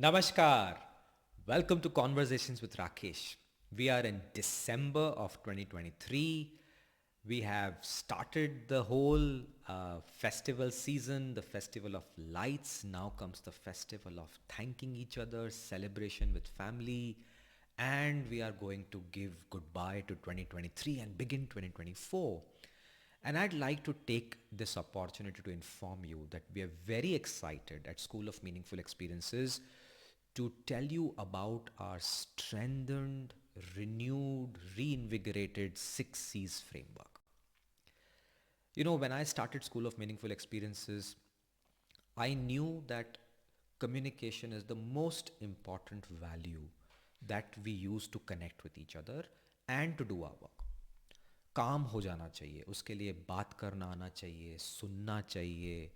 Namaskar. Welcome to Conversations with Rakesh. We are in December of 2023. We have started the whole festival season, the festival of lights. Now comes the festival of thanking each other, celebration with family, and we are going to give goodbye to 2023 and begin 2024. And I'd like to take this opportunity to inform you that we are very excited at School of Meaningful Experiences to tell you about our strengthened, renewed, reinvigorated 6 C's framework. You know, when I started School of Meaningful Experiences, I knew that communication is the most important value that we use to connect with each other and to do our work. काम हो जाना चाहिए, उसके लिए बात करना आना चाहिए, सुनना चाहिए,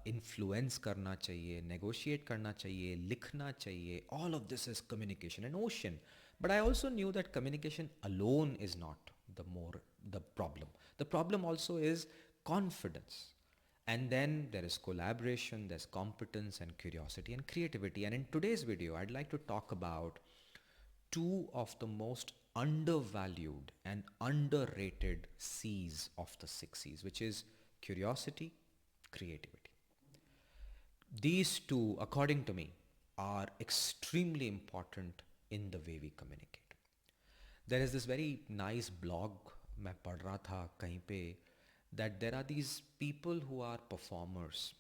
इन्फ्लुएंस करना चाहिए, नेगोशिएट करना चाहिए, लिखना चाहिए. All of this is communication, an ocean. But I also knew that communication alone is not the problem. The problem also is confidence. And then there is collaboration, there's competence and curiosity and creativity. And in today's video, I'd like to talk about two of the most undervalued and underrated C's of the 6 C's, which is curiosity, creativity. These two, according to me, are extremely important in the way we communicate. There is this very nice blog मैं पढ़ रहा था कहीं पे that there are these people who are performers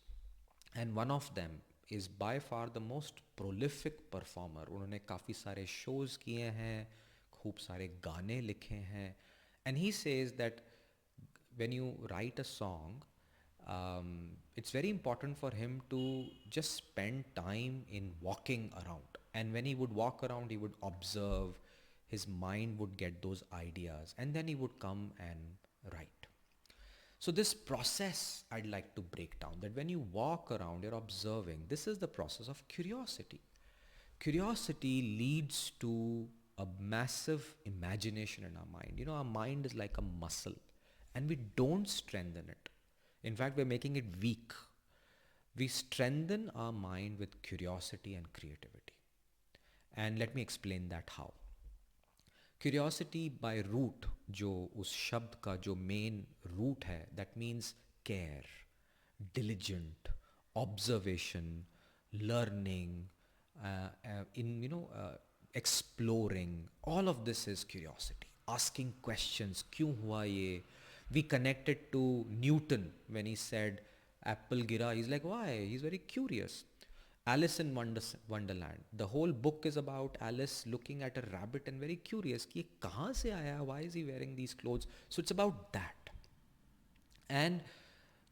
and one of them is by far the most prolific performer. उन्होंने काफ़ी सारे shows किए हैं, खूब सारे गाने लिखे हैं, and he says that when you write a song, it's very important for him to just spend time in walking around. And when he would walk around, he would observe, his mind would get those ideas, and then he would come and write. So this process I'd like to break down, that when you walk around, you're observing. This is the process of curiosity. Curiosity leads to a massive imagination in our mind. You know, our mind is like a muscle and we don't strengthen it. In fact, we're making it weak. We strengthen our mind with curiosity and creativity. And let me explain that how. Curiosity by root, जो उस शब्द का जो main root है, that means care, diligent, observation, learning, exploring. All of this is curiosity. Asking questions, क्यों हुआ ये? We connected to Newton when he said apple gira. He's like, why? He's very curious. Alice in Wonderland. The whole book is about Alice looking at a rabbit and very curious कि ये कहाँ से आया? Why is he wearing these clothes? So it's about that. And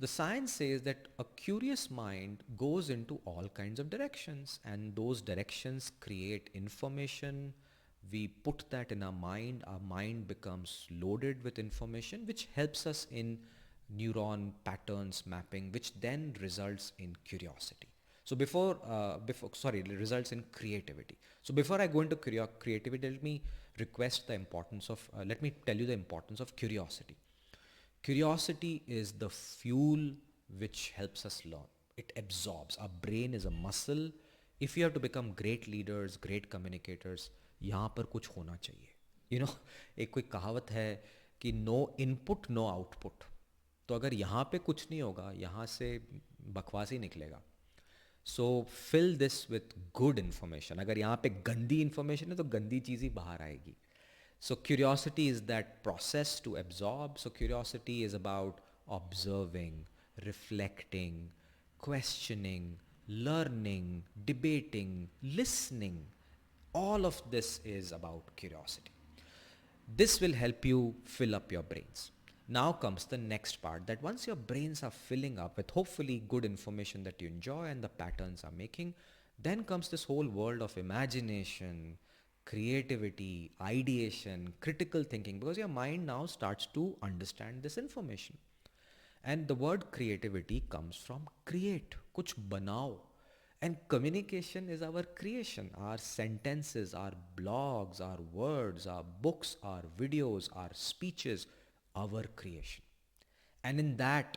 the science says that a curious mind goes into all kinds of directions and those directions create information. We put that in our mind becomes loaded with information which helps us in neuron patterns mapping, which then results in curiosity. So results in creativity. So before I go into creativity, let me tell you the importance of curiosity. Curiosity is the fuel which helps us learn. It absorbs. Our brain is a muscle. If you have to become great leaders, great communicators, यहाँ पर कुछ होना चाहिए. You know, एक कोई कहावत है कि no input, no output. तो अगर यहाँ पे कुछ नहीं होगा, यहाँ से बकवास ही निकलेगा. So fill this with good information. अगर यहाँ पे गंदी information है तो गंदी चीज़ ही बाहर आएगी. So curiosity is that process to absorb. So curiosity is about observing, reflecting, questioning, learning, debating, listening. All of this is about curiosity. This will help you fill up your brains. Now comes the next part, that once your brains are filling up with hopefully good information that you enjoy and the patterns are making, then comes this whole world of imagination, creativity, ideation, critical thinking, because your mind now starts to understand this information. And the word creativity comes from create, kuch banao. And communication is our creation. Our sentences, our blogs, our words, our books, our videos, our speeches, our creation. And in that,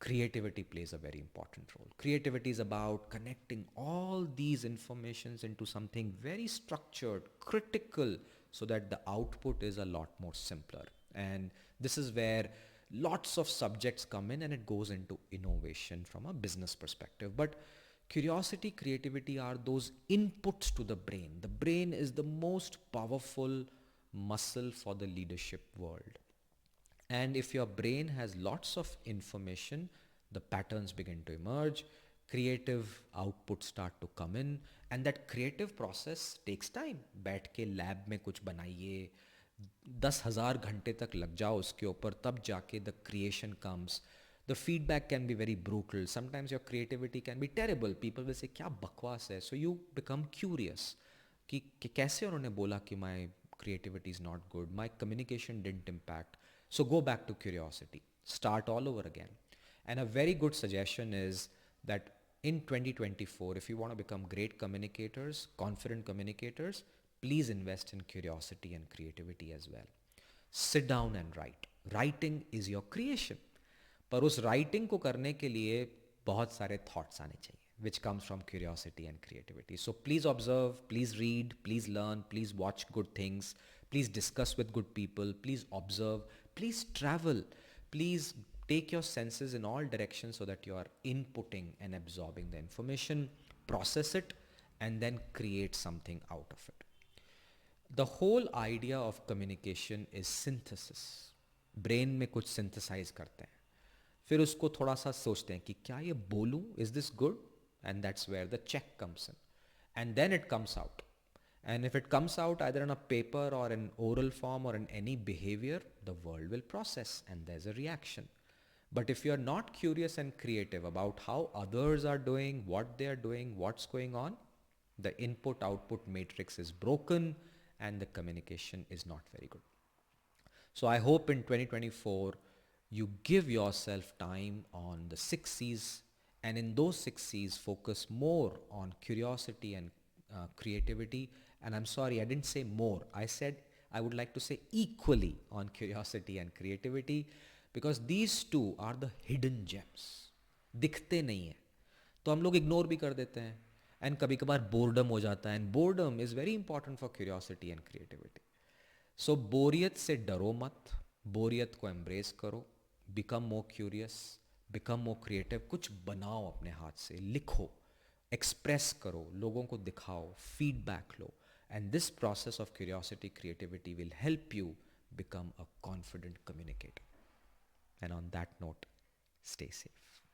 creativity plays a very important role. Creativity is about connecting all these informations into something very structured, critical, so that the output is a lot more simpler. And this is where lots of subjects come in and it goes into innovation from a business perspective. But curiosity, creativity are those inputs to the brain. The brain is the most powerful muscle for the leadership world. And if your brain has lots of information, the patterns begin to emerge, creative outputs start to come in, and that creative process takes time. बैठ के lab में कुछ बनाइए, 10,000 घंटे तक लग जाओ उसके ऊपर, तब जाके the creation comes. The feedback can be very brutal. Sometimes your creativity can be terrible. People will say क्या बकवास है. So you become curious कि कैसे उन्होंने बोला कि my creativity is not good, my communication didn't impact. So go back to curiosity. Start all over again. And a very good suggestion is that in 2024, if you want to become great communicators, confident communicators, please invest in curiosity and creativity as well. Sit down and write. Writing is your creation. पर उस writing को करने के लिए बहुत सारे thoughts आने चाहिए, which comes from curiosity and creativity. So please observe, please read, please learn, please watch good things, please discuss with good people, please observe, please travel, please take your senses in all directions so that you are inputting and absorbing the information, process it, and then create something out of it. The whole idea of communication is synthesis. Brain में कुछ synthesize करते हैं, फिर उसको थोड़ा सा सोचते हैं कि क्या ये बोलूं, is this good? And that's where the check comes in. And then it comes out. And if it comes out either in a paper or in oral form or in any behavior, the world will process and there's a reaction. But if you're not curious and creative about how others are doing, what they are doing, what's going on, the input-output matrix is broken and the communication is not very good. So I hope in 2024, you give yourself time on the 6 C's, and in those 6 C's, focus more on curiosity and creativity. And I'm sorry, I didn't say more. I said I would like to say equally on curiosity and creativity, because these two are the hidden gems. दिखते नहीं है तो हम लोग ignore भी कर देते हैं, एंड कभी कभार बोर्डम हो जाता है, and boredom is very important for curiosity and creativity. So बोरियत से डरो मत, बोरियत को एम्ब्रेस करो, become more curious, become more creative. कुछ बनाओ अपने हाथ से, लिखो, एक्सप्रेस करो, लोगों को दिखाओ, feedback low, and this process of curiosity creativity will help you become a confident communicator. And on that note, stay safe.